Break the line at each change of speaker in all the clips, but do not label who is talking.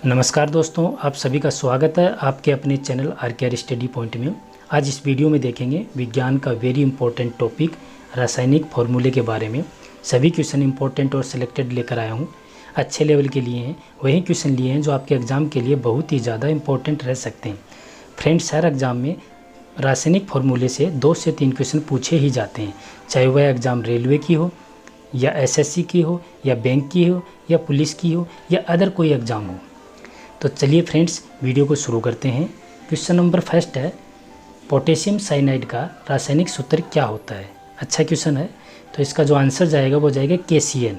नमस्कार दोस्तों, आप सभी का स्वागत है आपके अपने चैनल आर स्टडी पॉइंट में। आज इस वीडियो में देखेंगे विज्ञान का वेरी इंपॉर्टेंट टॉपिक रासायनिक फॉर्मूले के बारे में। सभी क्वेश्चन इंपॉर्टेंट और सिलेक्टेड लेकर आया हूँ, अच्छे लेवल के लिए हैं। वही क्वेश्चन लिए हैं जो आपके एग्ज़ाम के लिए बहुत ही ज़्यादा इंपॉर्टेंट रह सकते हैं। फ्रेंड्स, हर एग्ज़ाम में रासायनिक फार्मूले से 2 से 3 क्वेश्चन पूछे ही जाते हैं, चाहे वह एग्ज़ाम रेलवे की हो या एसएससी की हो या बैंक की हो या पुलिस की हो या अदर कोई एग्ज़ाम हो। तो चलिए फ्रेंड्स, वीडियो को शुरू करते हैं। क्वेश्चन नंबर फर्स्ट है, पोटेशियम साइनाइड का रासायनिक सूत्र क्या होता है। अच्छा क्वेश्चन है, तो इसका जो आंसर जाएगा वो जाएगा KCN।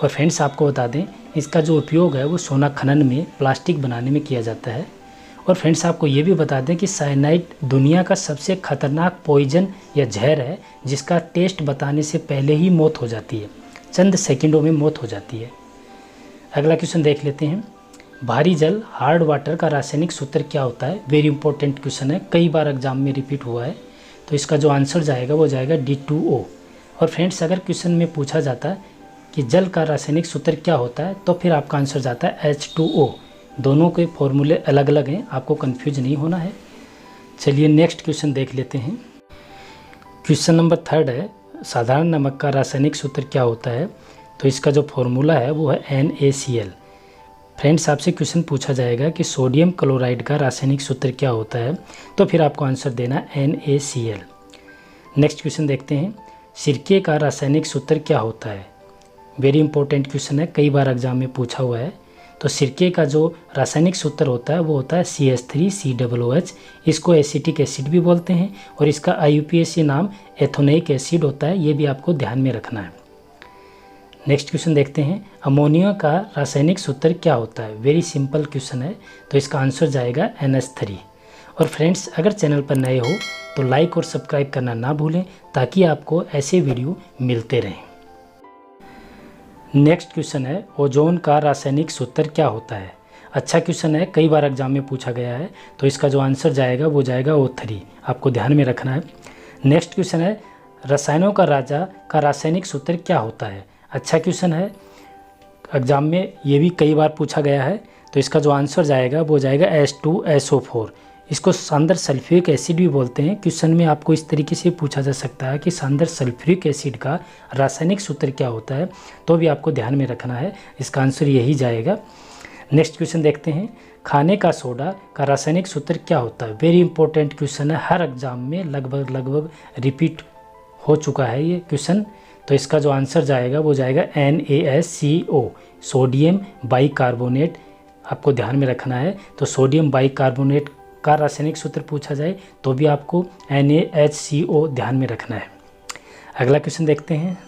और फ्रेंड्स, आपको बता दें इसका जो उपयोग है वो सोना खनन में प्लास्टिक बनाने में किया जाता है। और फ्रेंड्स, आपको ये भी बता दें कि साइनाइड दुनिया का सबसे खतरनाक पॉइजन या जहर है, जिसका टेस्ट बताने से पहले ही मौत हो जाती है, चंद सेकंडों में मौत हो जाती है। अगला क्वेश्चन देख लेते हैं, भारी जल हार्ड वाटर का रासायनिक सूत्र क्या होता है। वेरी इंपॉर्टेंट क्वेश्चन है, कई बार एग्जाम में रिपीट हुआ है। तो इसका जो आंसर जाएगा वो जाएगा D2O। और फ्रेंड्स, अगर क्वेश्चन में पूछा जाता है कि जल का रासायनिक सूत्र क्या होता है, तो फिर आपका आंसर जाता है H2O। दोनों के फॉर्मूले अलग अलग हैं, आपको कन्फ्यूज नहीं होना है। चलिए नेक्स्ट क्वेश्चन देख लेते हैं। क्वेश्चन नंबर थर्ड है, साधारण नमक का रासायनिक सूत्र क्या होता है। तो इसका जो फॉर्मूला है वो है NaCl। फ्रेंड्स, आपसे क्वेश्चन पूछा जाएगा कि सोडियम क्लोराइड का रासायनिक सूत्र क्या होता है, तो फिर आपको आंसर देना NaCl। नेक्स्ट क्वेश्चन देखते हैं, सिरके का रासायनिक सूत्र क्या होता है। वेरी इंपॉर्टेंट क्वेश्चन है, कई बार एग्जाम में पूछा हुआ है। तो सिरके का जो रासायनिक सूत्र होता है वो होता है CH3COOH। इसको एसिटिक एसिड भी बोलते हैं और इसका IUPAC नाम एथोनोइक एसिड होता है, ये भी आपको ध्यान में रखना है। नेक्स्ट क्वेश्चन देखते हैं, अमोनिया का रासायनिक सूत्र क्या होता है। वेरी सिंपल क्वेश्चन है, तो इसका आंसर जाएगा NH3। और फ्रेंड्स, अगर चैनल पर नए हो तो लाइक और सब्सक्राइब करना ना भूलें, ताकि आपको ऐसे वीडियो मिलते रहें। नेक्स्ट क्वेश्चन है, ओजोन का रासायनिक सूत्र क्या होता है। अच्छा क्वेश्चन है, कई बार एग्जाम में पूछा गया है। तो इसका जो आंसर जाएगा वो जाएगा O3, आपको ध्यान में रखना है। नेक्स्ट क्वेश्चन है, रसायनों का राजा का रासायनिक सूत्र क्या होता है। अच्छा क्वेश्चन है, एग्जाम में ये भी कई बार पूछा गया है। तो इसका जो आंसर जाएगा वो जाएगा H2SO4। इसको सांद्र सल्फ्यूरिक एसिड भी बोलते हैं। क्वेश्चन में आपको इस तरीके से पूछा जा सकता है कि सांद्र सल्फ्यूरिक एसिड का रासायनिक सूत्र क्या होता है, तो भी आपको ध्यान में रखना है, इसका आंसर यही जाएगा। नेक्स्ट क्वेश्चन देखते हैं, खाने का सोडा का रासायनिक सूत्र क्या होता है। वेरी इंपॉर्टेंट क्वेश्चन है, हर एग्जाम में लगभग रिपीट हो चुका है ये क्वेश्चन। तो इसका जो आंसर जाएगा वो जाएगा NaSCO, सोडियम बाइकार्बोनेट, आपको ध्यान में रखना है। तो सोडियम बाइकार्बोनेट का रासायनिक सूत्र पूछा जाए तो भी आपको NaHCO ध्यान में रखना है। अगला क्वेश्चन देखते हैं,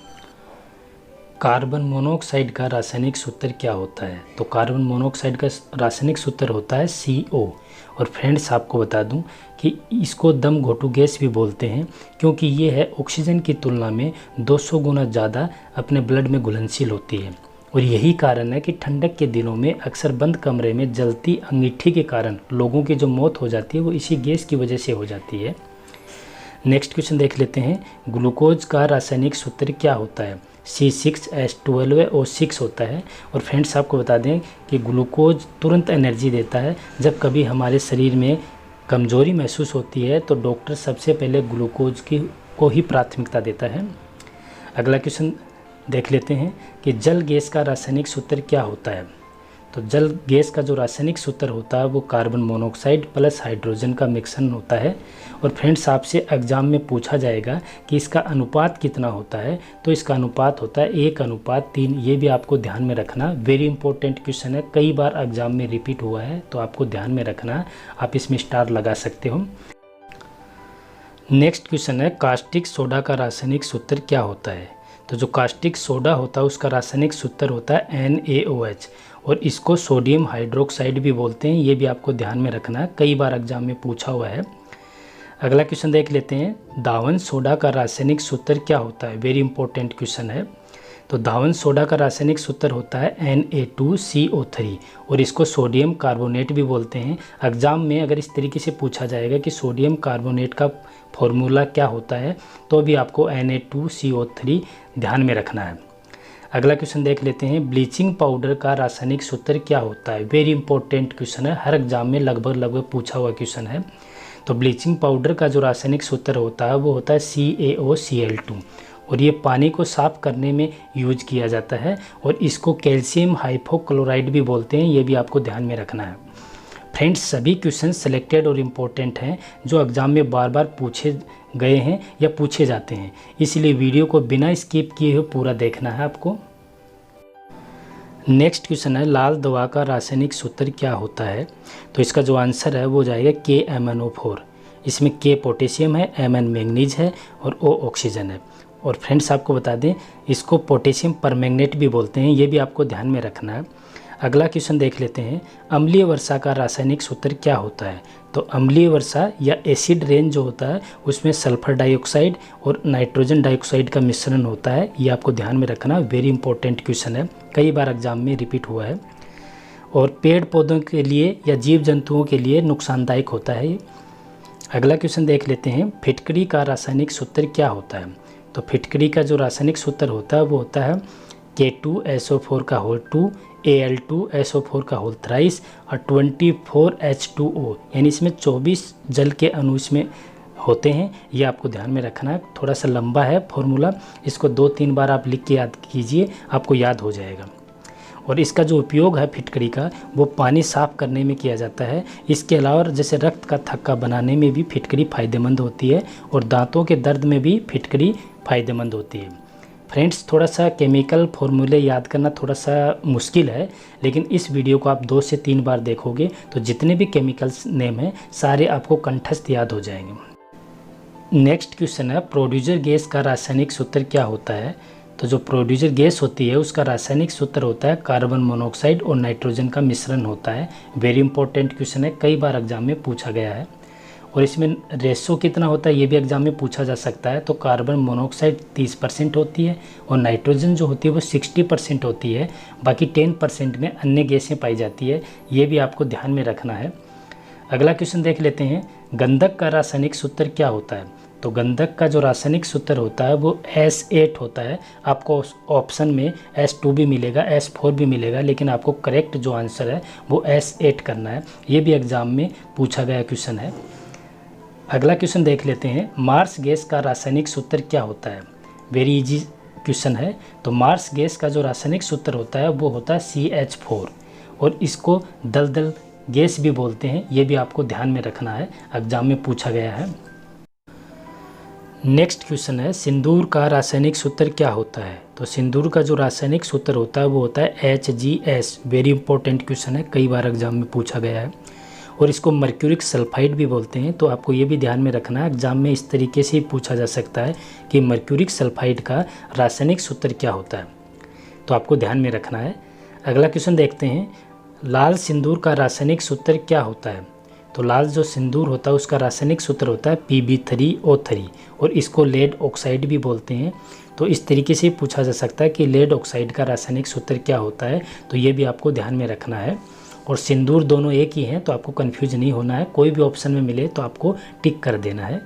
कार्बन मोनोऑक्साइड का रासायनिक सूत्र क्या होता है। तो कार्बन मोनोऑक्साइड का रासायनिक सूत्र होता है CO। और फ्रेंड्स, आपको बता दूं कि इसको दम घोटू गैस भी बोलते हैं, क्योंकि ये है ऑक्सीजन की तुलना में 200 गुना ज़्यादा अपने ब्लड में घुलनशील होती है। और यही कारण है कि ठंडक के दिनों में अक्सर बंद कमरे में जलती अंगीठी के कारण लोगों की जो मौत हो जाती है वो इसी गैस की वजह से हो जाती है। नेक्स्ट क्वेश्चन देख लेते हैं, ग्लूकोज का रासायनिक सूत्र क्या होता है। C6H12O6 होता है। और फ्रेंड्स, आपको बता दें कि ग्लूकोज तुरंत एनर्जी देता है। जब कभी हमारे शरीर में कमज़ोरी महसूस होती है तो डॉक्टर सबसे पहले ग्लूकोज को ही प्राथमिकता देता है। अगला क्वेश्चन देख लेते हैं कि जल गैस का रासायनिक सूत्र क्या होता है। तो जल गैस का जो रासायनिक सूत्र होता है वो कार्बन मोनोऑक्साइड प्लस हाइड्रोजन का मिक्सन होता है। और फ्रेंड्स, आपसे एग्जाम में पूछा जाएगा कि इसका अनुपात कितना होता है। तो इसका अनुपात होता है 1:3। ये भी आपको ध्यान में रखना। वेरी इंपॉर्टेंट क्वेश्चन है, कई बार एग्जाम में रिपीट हुआ है, तो आपको ध्यान में रखना। आप इसमें स्टार लगा सकते हो। नेक्स्ट क्वेश्चन है, कास्टिक सोडा का रासायनिक सूत्र क्या होता है। तो जो कास्टिक सोडा होता है उसका रासायनिक सूत्र होता है NaOH। और इसको सोडियम हाइड्रोक्साइड भी बोलते हैं, ये भी आपको ध्यान में रखना है, कई बार एग्जाम में पूछा हुआ है। अगला क्वेश्चन देख लेते हैं, दावन सोडा का रासायनिक सूत्र क्या होता है। वेरी इंपॉर्टेंट क्वेश्चन है। तो दावन सोडा का रासायनिक सूत्र होता है Na2CO3 और इसको सोडियम कार्बोनेट भी बोलते हैं। एग्जाम में अगर इस तरीके से पूछा जाएगा कि सोडियम कार्बोनेट का फॉर्मूला क्या होता है, तो भी आपको Na2CO3 ध्यान में रखना है। अगला क्वेश्चन देख लेते हैं, ब्लीचिंग पाउडर का रासायनिक सूत्र क्या होता है। वेरी इंपॉर्टेंट क्वेश्चन है, हर एग्जाम में लगभग पूछा हुआ क्वेश्चन है। तो ब्लीचिंग पाउडर का जो रासायनिक सूत्र होता है वो होता है CaOCl2 और ये पानी को साफ करने में यूज किया जाता है और इसको कैल्शियम हाइपोक्लोराइड भी बोलते हैं, ये भी आपको ध्यान में रखना है। फ्रेंड्स, सभी क्वेश्चन सिलेक्टेड और इम्पोर्टेंट हैं जो एग्ज़ाम में बार बार पूछे गए हैं या पूछे जाते हैं, इसलिए वीडियो को बिना स्किप किए हुए पूरा देखना है आपको। नेक्स्ट क्वेश्चन है, लाल दवा का रासायनिक सूत्र क्या होता है। तो इसका जो आंसर है वो जाएगा KMnO4। इसमें K पोटेशियम है, Mn मैंगनीज है और O ऑक्सीजन है। और फ्रेंड्स आपको बता दें, इसको पोटेशियम परमैंगनेट भी बोलते हैं, ये भी आपको ध्यान में रखना है। अगला क्वेश्चन देख लेते हैं, अम्लीय वर्षा का रासायनिक सूत्र क्या होता है। तो अम्लीय वर्षा या एसिड रेन जो होता है उसमें सल्फर डाइऑक्साइड और नाइट्रोजन डाइऑक्साइड का मिश्रण होता है, ये आपको ध्यान में रखना। वेरी इंपॉर्टेंट क्वेश्चन है, कई बार एग्जाम में रिपीट हुआ है और पेड़ पौधों के लिए या जीव जंतुओं के लिए नुकसानदायक होता है। अगला क्वेश्चन देख लेते हैं, फिटकरी का रासायनिक सूत्र क्या होता है। तो फिटकरी का जो रासायनिक सूत्र होता है वो होता है K2SO4 का होल 2, Al2SO4 का होल थ्राइस और 24H2O, यानी इसमें 24 जल के अणु इसमें होते हैं, ये आपको ध्यान में रखना है। थोड़ा सा लंबा है फॉर्मूला, इसको 2-3 बार आप लिख के याद कीजिए, आपको याद हो जाएगा। और इसका जो उपयोग है फिटकरी का वो पानी साफ करने में किया जाता है। इसके अलावा जैसे रक्त का थक्का बनाने में भी फिटकरी फ़ायदेमंद होती है और दांतों के दर्द में भी फिटकरी फ़ायदेमंद होती है। फ्रेंड्स, थोड़ा सा केमिकल फॉर्मूले याद करना थोड़ा सा मुश्किल है, लेकिन इस वीडियो को आप 2 से 3 बार देखोगे तो जितने भी केमिकल्स नेम हैं सारे आपको कंठस्थ याद हो जाएंगे। नेक्स्ट क्वेश्चन है, प्रोड्यूसर गैस का रासायनिक सूत्र क्या होता है। तो जो प्रोड्यूसर गैस होती है उसका रासायनिक सूत्र होता है कार्बन मोनोऑक्साइड और नाइट्रोजन का मिश्रण होता है। वेरी इंपॉर्टेंट क्वेश्चन है, कई बार एग्जाम में पूछा गया है। और इसमें रेशो कितना होता है ये भी एग्जाम में पूछा जा सकता है। तो कार्बन मोनोऑक्साइड 30% होती है और नाइट्रोजन जो होती है वो 60% होती है, बाकी 10% में अन्य गैसें पाई जाती है, ये भी आपको ध्यान में रखना है। अगला क्वेश्चन देख लेते हैं, गंधक का रासायनिक सूत्र क्या होता है। तो गंधक का जो रासायनिक सूत्र होता है वो S8 होता है। आपको ऑप्शन में S2 भी मिलेगा, S4 भी मिलेगा, लेकिन आपको करेक्ट जो आंसर है वो S8 करना है, ये भी एग्जाम में पूछा गया क्वेश्चन है। अगला क्वेश्चन देख लेते हैं, मार्स गैस का रासायनिक सूत्र क्या होता है। वेरी इजी क्वेश्चन है। तो मार्स गैस का जो रासायनिक सूत्र होता है वो होता है CH4 और इसको दलदल गैस भी बोलते हैं, ये भी आपको ध्यान में रखना है, एग्जाम में पूछा गया है। नेक्स्ट क्वेश्चन है, सिंदूर का रासायनिक सूत्र क्या होता है। तो सिंदूर का जो रासायनिक सूत्र होता है वो होता है HGS। वेरी इंपॉर्टेंट क्वेश्चन है, कई बार एग्जाम में पूछा गया है और इसको मर्क्यूरिक सल्फाइड भी बोलते हैं। तो आपको ये भी ध्यान में रखना है, एग्जाम में इस तरीके से ही पूछा जा सकता है कि मर्क्यूरिक सल्फाइड का रासायनिक सूत्र क्या होता है, तो आपको ध्यान में रखना है। अगला क्वेश्चन देखते हैं, लाल सिंदूर का रासायनिक सूत्र क्या होता है। तो लाल जो सिंदूर होता है उसका रासायनिक सूत्र होता है Pb3O3 और इसको लेड ऑक्साइड भी बोलते हैं। तो इस तरीके से पूछा जा सकता है कि लेड ऑक्साइड का रासायनिक सूत्र क्या होता है, तो ये भी आपको ध्यान में रखना है। और सिंदूर दोनों एक ही हैं, तो आपको कन्फ्यूज नहीं होना है, कोई भी ऑप्शन में मिले तो आपको टिक कर देना है।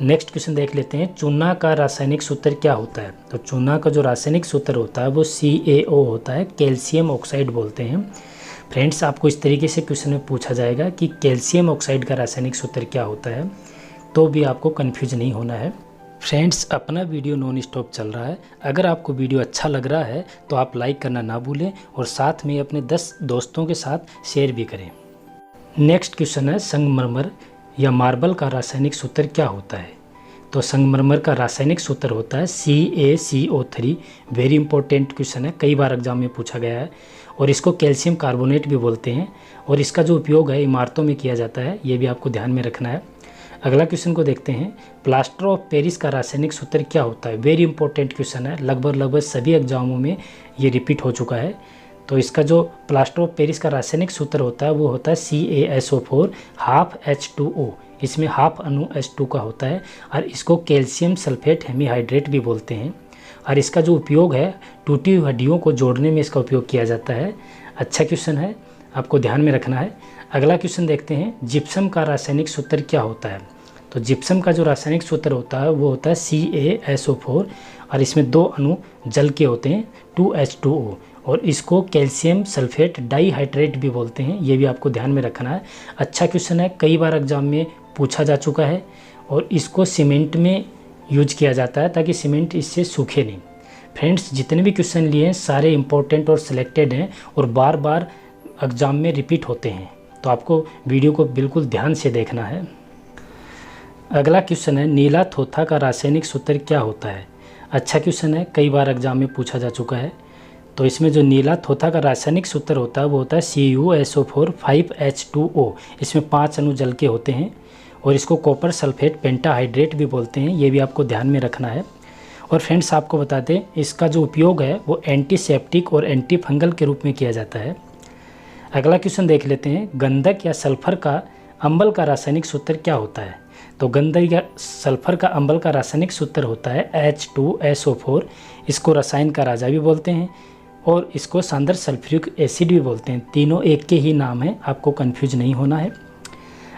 नेक्स्ट क्वेश्चन देख लेते हैं, चूना का रासायनिक सूत्र क्या होता है। तो चूना का जो रासायनिक सूत्र होता है वो CaO होता है, कैल्शियम ऑक्साइड बोलते हैं। फ्रेंड्स, आपको इस तरीके से क्वेश्चन में पूछा जाएगा कि कैल्शियम ऑक्साइड का रासायनिक सूत्र क्या होता है, तो भी आपको कन्फ्यूज नहीं होना है। फ्रेंड्स, अपना वीडियो नॉन स्टॉप चल रहा है, अगर आपको वीडियो अच्छा लग रहा है तो आप लाइक करना ना भूलें और साथ में अपने 10 दोस्तों के साथ शेयर भी करें। नेक्स्ट क्वेश्चन है, संगमरमर या मार्बल का रासायनिक सूत्र क्या होता है। तो संगमरमर का रासायनिक सूत्र होता है CaCO3। वेरी इंपॉर्टेंट क्वेश्चन है, कई बार एग्जाम में पूछा गया है और इसको कैल्शियम कार्बोनेट भी बोलते हैं और इसका जो उपयोग है इमारतों में किया जाता है, ये भी आपको ध्यान में रखना है। अगला क्वेश्चन को देखते हैं, प्लास्टर ऑफ पेरिस का रासायनिक सूत्र क्या होता है। वेरी इंपॉर्टेंट क्वेश्चन है, लगभग सभी एग्जामों में ये रिपीट हो चुका है। तो इसका जो प्लास्टर ऑफ पेरिस का रासायनिक सूत्र होता है वो होता है CaSO4 हाफ H2O। इसमें हाफ अणु H2 का होता है और इसको कैल्शियम सल्फेट हेमीहाइड्रेट भी बोलते हैं। और इसका जो उपयोग है टूटी हुई हड्डियों को जोड़ने में इसका उपयोग किया जाता है। अच्छा क्वेश्चन है, आपको ध्यान में रखना है। अगला क्वेश्चन देखते हैं, जिप्सम का रासायनिक सूत्र क्या होता है। तो जिप्सम का जो रासायनिक सूत्र होता है वो होता है CaSO4 और इसमें 2 अणु जल के होते हैं 2H2O, और इसको कैल्शियम सल्फेट डाइहाइड्रेट भी बोलते हैं। ये भी आपको ध्यान में रखना है। अच्छा क्वेश्चन है, कई बार एग्जाम में पूछा जा चुका है, और इसको सीमेंट में यूज किया जाता है ताकि सीमेंट इससे सूखे नहीं। फ्रेंड्स, जितने भी क्वेश्चन लिए हैं सारे इंपॉर्टेंट और सिलेक्टेड हैं और बार बार एग्जाम में रिपीट होते हैं, तो आपको वीडियो को बिल्कुल ध्यान से देखना है। अगला क्वेश्चन है, नीला थोथा का रासायनिक सूत्र क्या होता है? अच्छा क्वेश्चन है, कई बार एग्जाम में पूछा जा चुका है। तो इसमें जो नीला थोथा का रासायनिक सूत्र होता है वो होता है CuSO4 5H2O। इसमें 5 अणु जल के होते हैं, और इसको कॉपर सल्फेट पेंटाहाइड्रेट भी बोलते हैं। ये भी आपको ध्यान में रखना है। और फ्रेंड्स, आपको बता दें, इसका जो उपयोग है वो एंटीसेप्टिक और एंटी फंगल के रूप में किया जाता है। अगला क्वेश्चन देख लेते हैं, गंधक या सल्फर का अम्ल का रासायनिक सूत्र क्या होता है? तो गंधक या सल्फर का अम्ल का रासायनिक सूत्र होता है H2SO4। इसको रसायन का राजा भी बोलते हैं, और इसको सांद्र सल्फ्यूरिक एसिड भी बोलते हैं। तीनों एक के ही नाम है, आपको कंफ्यूज नहीं होना है।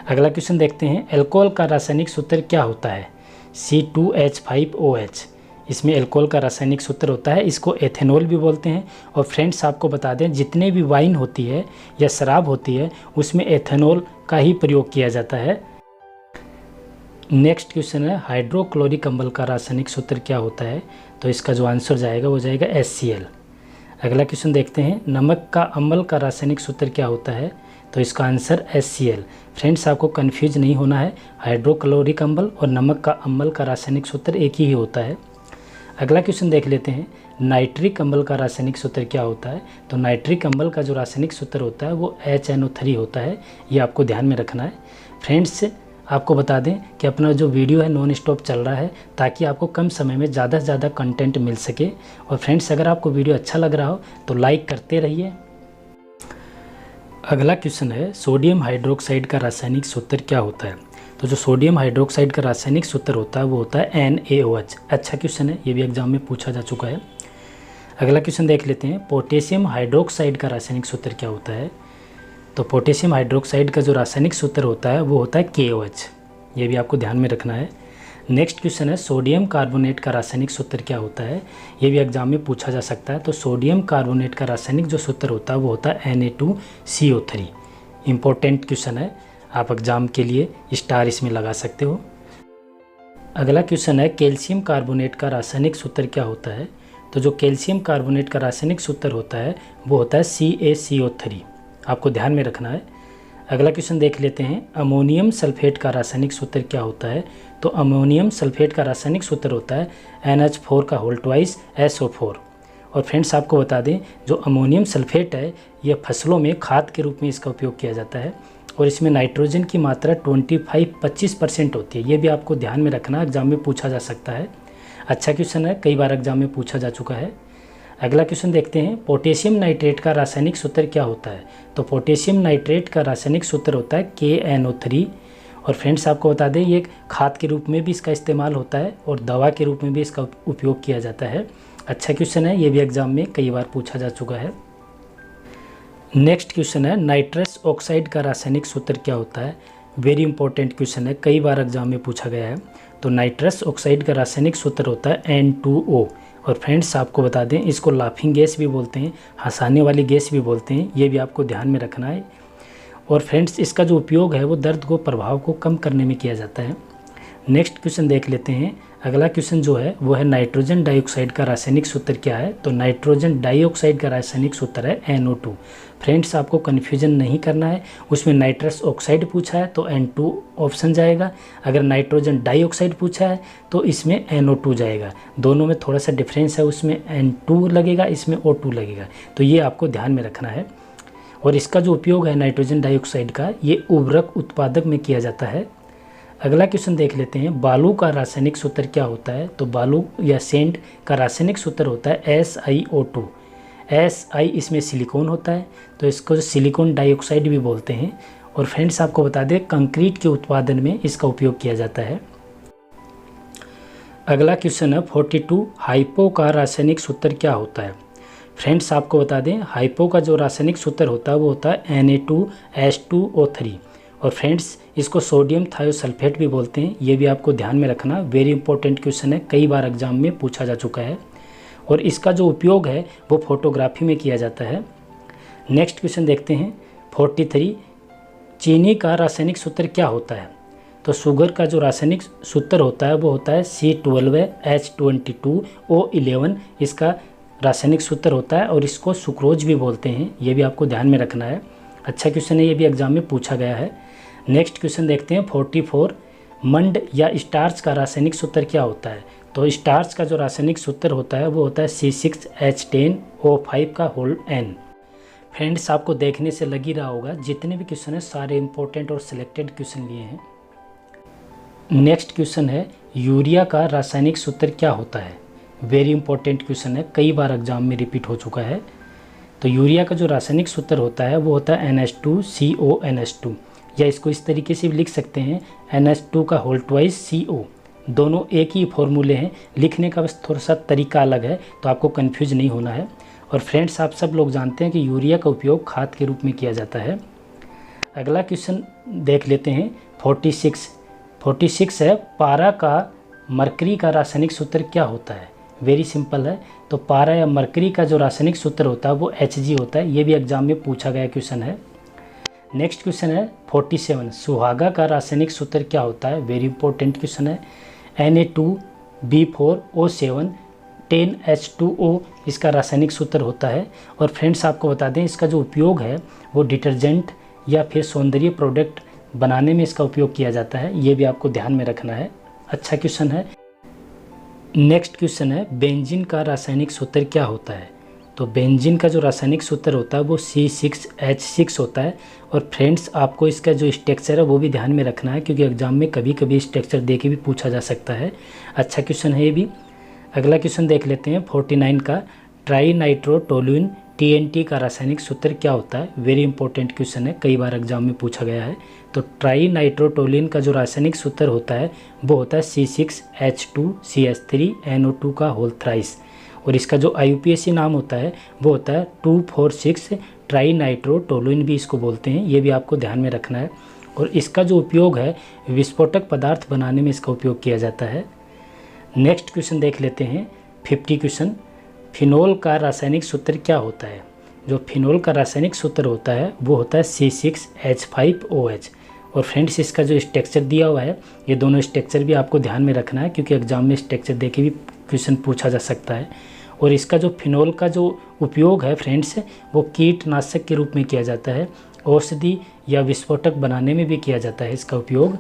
अगला क्वेश्चन देखते हैं, अल्कोहल का रासायनिक सूत्र क्या होता है? C2H5OH। इसमें अल्कोहल का रासायनिक सूत्र होता है, इसको एथेनॉल भी बोलते हैं। और फ्रेंड्स, आपको बता दें, जितने भी वाइन होती है या शराब होती है उसमें एथेनॉल का ही प्रयोग किया जाता है। नेक्स्ट क्वेश्चन है, हाइड्रोक्लोरिक अम्ल का रासायनिक सूत्र क्या होता है? तो इसका जो आंसर जाएगा वो जाएगा HCl। अगला क्वेश्चन देखते हैं, नमक का अम्ल का रासायनिक सूत्र क्या होता है? तो इसका आंसर HCl। फ्रेंड्स, आपको कंफ्यूज नहीं होना है, हाइड्रोक्लोरिक अम्ल और नमक का अम्ल का रासायनिक सूत्र एक ही होता है। अगला क्वेश्चन देख लेते हैं, नाइट्रिक अम्ल का रासायनिक सूत्र क्या होता है? तो नाइट्रिक अम्ल का जो रासायनिक सूत्र होता है वो HNO3 होता है। ये आपको ध्यान में रखना है। फ्रेंड्स, आपको बता दें कि अपना जो वीडियो है नॉन स्टॉप चल रहा है ताकि आपको कम समय में ज़्यादा से ज़्यादा कंटेंट मिल सके। और फ्रेंड्स, अगर आपको वीडियो अच्छा लग रहा हो तो लाइक करते रहिए। अगला क्वेश्चन है, सोडियम हाइड्रोक्साइड का रासायनिक सूत्र क्या होता है? तो जो सोडियम हाइड्रोक्साइड का रासायनिक सूत्र होता है वो होता है NaOH। अच्छा क्वेश्चन है, ये भी एग्जाम में पूछा जा चुका है। अगला क्वेश्चन देख लेते हैं, पोटेशियम हाइड्रोक्साइड का रासायनिक सूत्र क्या होता है? तो पोटेशियम हाइड्रोक्साइड का जो रासायनिक सूत्र होता है वो होता है KOH। ये भी आपको ध्यान में रखना है। नेक्स्ट क्वेश्चन है, सोडियम कार्बोनेट का रासायनिक सूत्र क्या होता है? ये भी एग्जाम में पूछा जा सकता है। तो सोडियम कार्बोनेट का रासायनिक जो सूत्र होता है वो होता है Na2CO3। इम्पोर्टेंट क्वेश्चन है, आप एग्जाम के लिए स्टार इसमें लगा सकते हो। अगला क्वेश्चन है, कैल्शियम कार्बोनेट का रासायनिक सूत्र क्या होता है? तो जो कैल्शियम कार्बोनेट का रासायनिक सूत्र होता है वो होता है CaCO3। आपको ध्यान में रखना है। अगला क्वेश्चन देख लेते हैं, अमोनियम सल्फेट का रासायनिक सूत्र क्या होता है? तो अमोनियम सल्फेट का रासायनिक सूत्र होता है NH4 का होल ट्वाइस SO4। और फ्रेंड्स, आपको बता दें, जो अमोनियम सल्फेट है ये फसलों में खाद के रूप में इसका उपयोग किया जाता है, और इसमें नाइट्रोजन की मात्रा 25% होती है। ये भी आपको ध्यान में रखना, एग्जाम में पूछा जा सकता है। अच्छा क्वेश्चन है, कई बार एग्जाम में पूछा जा चुका है। अगला क्वेश्चन देखते हैं, पोटेशियम नाइट्रेट का रासायनिक सूत्र क्या होता है? तो पोटेशियम नाइट्रेट का रासायनिक सूत्र होता है KNO3। और फ्रेंड्स, आपको बता दें, ये खाद के रूप में भी इसका इस्तेमाल होता है और दवा के रूप में भी इसका उपयोग किया जाता है। अच्छा क्वेश्चन है, ये भी एग्जाम में कई बार पूछा जा चुका है। नेक्स्ट क्वेश्चन है, नाइट्रस ऑक्साइड का रासायनिक सूत्र क्या होता है? वेरी इंपॉर्टेंट क्वेश्चन है, कई बार एग्जाम में पूछा गया है। तो नाइट्रस ऑक्साइड का रासायनिक सूत्र होता है N2O। और फ्रेंड्स, आपको बता दें, इसको लाफिंग गैस भी बोलते हैं, हंसाने वाली गैस भी बोलते हैं। ये भी आपको ध्यान में रखना है। और फ्रेंड्स, इसका जो उपयोग है वो दर्द को प्रभाव को कम करने में किया जाता है। नेक्स्ट क्वेश्चन देख लेते हैं। अगला क्वेश्चन जो है वो है, नाइट्रोजन डाइऑक्साइड का रासायनिक सूत्र क्या है? तो नाइट्रोजन डाइऑक्साइड का रासायनिक सूत्र है NO2। फ्रेंड्स, आपको कन्फ्यूजन नहीं करना है, उसमें नाइट्रस ऑक्साइड पूछा है तो N2 ऑप्शन जाएगा, अगर नाइट्रोजन डाइऑक्साइड पूछा है तो इसमें NO2 जाएगा। दोनों में थोड़ा सा डिफरेंस है, उसमें N2 लगेगा, इसमें O2 लगेगा। तो ये आपको ध्यान में रखना है। और इसका जो उपयोग है नाइट्रोजन डाइऑक्साइड का, ये उर्वरक उत्पादक में किया जाता है। अगला क्वेश्चन देख लेते हैं, बालू का रासायनिक सूत्र क्या होता है? तो बालू या सेंट का रासायनिक सूत्र होता है SiO2। Si इसमें सिलिकॉन होता है, तो इसको सिलिकॉन डाइऑक्साइड भी बोलते हैं। और फ्रेंड्स, आपको बता दें, कंक्रीट के उत्पादन में इसका उपयोग किया जाता है। अगला क्वेश्चन है 42, हाइपो का रासायनिक सूत्र क्या होता है? फ्रेंड्स, आपको बता दें, हाइपो का जो रासायनिक सूत्र होता है वो होता है Na2H2O3। और फ्रेंड्स इसको सोडियम थायोसल्फेट भी बोलते हैं, ये भी आपको ध्यान में रखना, वेरी इंपॉर्टेंट क्वेश्चन है, कई बार एग्जाम में पूछा जा चुका है। और इसका जो उपयोग है वो फोटोग्राफी में किया जाता है। नेक्स्ट क्वेश्चन देखते हैं 43, चीनी का रासायनिक सूत्र क्या होता है? तो शुगर का जो रासायनिक सूत्र होता है वो होता है C12H22O11, इसका रासायनिक सूत्र होता है और इसको सुक्रोज भी बोलते हैं, ये भी आपको ध्यान में रखना है। अच्छा क्वेश्चन है, ये भी एग्जाम में पूछा गया है। नेक्स्ट क्वेश्चन देखते हैं 44, मंड या स्टार्च का रासायनिक सूत्र क्या होता है? तो स्टार्च का जो रासायनिक सूत्र होता है वो होता है C6H10O5 का होल N। फ्रेंड्स आपको देखने से लग ही रहा होगा जितने भी क्वेश्चन है सारे इंपॉर्टेंट और सिलेक्टेड क्वेश्चन लिए हैं। नेक्स्ट क्वेश्चन है यूरिया का रासायनिक सूत्र क्या होता है? वेरी इंपॉर्टेंट क्वेश्चन है, कई बार एग्जाम में रिपीट हो चुका है। तो यूरिया का जो रासायनिक सूत्र होता है वो होता है NH2CONH2, या इसको इस तरीके से भी लिख सकते हैं NH2 का होल ट्वाइस CO। दोनों एक ही फॉर्मूले हैं, लिखने का बस थोड़ा सा तरीका अलग है, तो आपको कंफ्यूज नहीं होना है। और फ्रेंड्स आप सब लोग जानते हैं कि यूरिया का उपयोग खाद के रूप में किया जाता है। अगला क्वेश्चन देख लेते हैं 46 है पारा का मरकरी का रासायनिक सूत्र क्या होता है? वेरी सिंपल है, तो पारा या मरकरी का जो रासायनिक सूत्र होता है वो Hg होता है, ये भी एग्जाम में पूछा गया क्वेश्चन है। नेक्स्ट क्वेश्चन है 47, सुहागा का रासायनिक सूत्र क्या होता है? वेरी इंपॉर्टेंट क्वेश्चन है, Na2B4O7 10H2O इसका रासायनिक सूत्र होता है। और फ्रेंड्स आपको बता दें इसका जो उपयोग है वो डिटर्जेंट या फिर सौंदर्य प्रोडक्ट बनाने में इसका उपयोग किया जाता है, ये भी आपको ध्यान में रखना है। अच्छा क्वेश्चन है। नेक्स्ट क्वेश्चन है बेंजीन का रासायनिक सूत्र क्या होता है? तो बेंजीन का जो रासायनिक सूत्र होता है वो C6H6 होता है। और फ्रेंड्स आपको इसका जो स्ट्रक्चर है वो भी ध्यान में रखना है, क्योंकि एग्जाम में कभी कभी स्ट्रक्चर दे के भी पूछा जा सकता है। अच्छा क्वेश्चन है ये भी। अगला क्वेश्चन देख लेते हैं 49 का, ट्राईनाइट्रोटोलुइन TNT का रासायनिक सूत्र क्या होता है? वेरी इंपॉर्टेंट क्वेश्चन है, कई बार एग्जाम में पूछा गया है। तो ट्राईनाइट्रोटोलुइन का जो रासायनिक सूत्र होता है वो होता है C6H2CH3NO2 का होल थ्राइस। और इसका जो IUPAC नाम होता है वो होता है 2,4,6 ट्राईनाइट्रोटोलुइन भी इसको बोलते हैं, ये भी आपको ध्यान में रखना है। और इसका जो उपयोग है विस्फोटक पदार्थ बनाने में इसका उपयोग किया जाता है। नेक्स्ट क्वेश्चन देख लेते हैं 50 क्वेश्चन, फिनोल का रासायनिक सूत्र क्या होता है? जो फिनोल का रासायनिक सूत्र होता है वो होता है C6H5OH। और फ्रेंड्स इसका जो स्ट्रक्चर दिया हुआ है ये दोनों स्ट्रक्चर भी आपको ध्यान में रखना है, क्योंकि एग्जाम में स्ट्रक्चर दे के भी क्वेश्चन पूछा जा सकता है। और इसका जो फिनोल का जो उपयोग है फ्रेंड्स वो कीटनाशक के रूप में किया जाता है, औषधि या विस्फोटक बनाने में भी किया जाता है इसका उपयोग।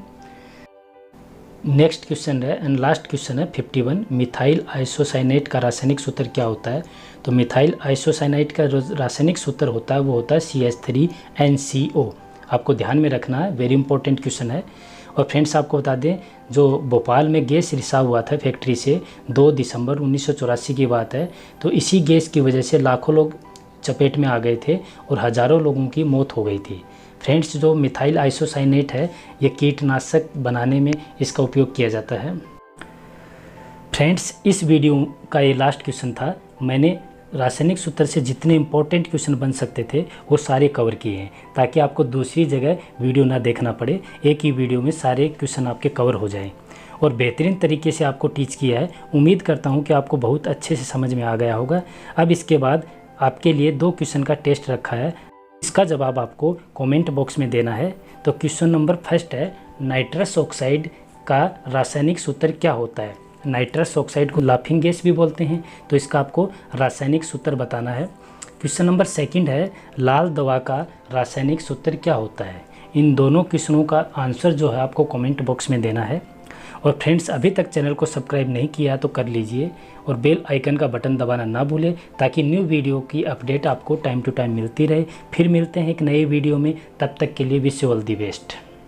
नेक्स्ट क्वेश्चन है एंड लास्ट क्वेश्चन है 51, मिथाइल आइसोसाइनेट का रासायनिक सूत्र क्या होता है? तो मिथाइल आइसोसाइनेट का रासायनिक सूत्र होता है वो होता है CH3NCO, आपको ध्यान में रखना है, वेरी इंपॉर्टेंट क्वेश्चन है। और फ्रेंड्स आपको बता दें जो भोपाल में गैस रिसाव हुआ था फैक्ट्री से 2 दिसंबर 1984 की बात है, तो इसी गैस की वजह से लाखों लोग चपेट में आ गए थे और हज़ारों लोगों की मौत हो गई थी। फ्रेंड्स जो मिथाइल आइसोसाइनेट है ये कीटनाशक बनाने में इसका उपयोग किया जाता है। फ्रेंड्स इस वीडियो का ये लास्ट क्वेश्चन था, मैंने रासायनिक सूत्र से जितने इंपॉर्टेंट क्वेश्चन बन सकते थे वो सारे कवर किए हैं, ताकि आपको दूसरी जगह वीडियो ना देखना पड़े, एक ही वीडियो में सारे क्वेश्चन आपके कवर हो जाएं। और बेहतरीन तरीके से आपको टीच किया है, उम्मीद करता हूँ कि आपको बहुत अच्छे से समझ में आ गया होगा। अब इसके बाद आपके लिए 2 क्वेश्चन का टेस्ट रखा है, इसका जवाब आपको कमेंट बॉक्स में देना है। तो क्वेश्चन नंबर फर्स्ट है, नाइट्रस ऑक्साइड का रासायनिक सूत्र क्या होता है? नाइट्रस ऑक्साइड को लाफिंग गैस भी बोलते हैं, तो इसका आपको रासायनिक सूत्र बताना है। क्वेश्चन नंबर सेकंड है, लाल दवा का रासायनिक सूत्र क्या होता है? इन दोनों क्वेश्चनों का आंसर जो है आपको कमेंट बॉक्स में देना है। और फ्रेंड्स अभी तक चैनल को सब्सक्राइब नहीं किया तो कर लीजिए और बेल आइकन का बटन दबाना ना भूलें, ताकि न्यू वीडियो की अपडेट आपको टाइम टू टाइम मिलती रहे। फिर मिलते हैं एक नए वीडियो में, तब तक के लिए wish you all the best.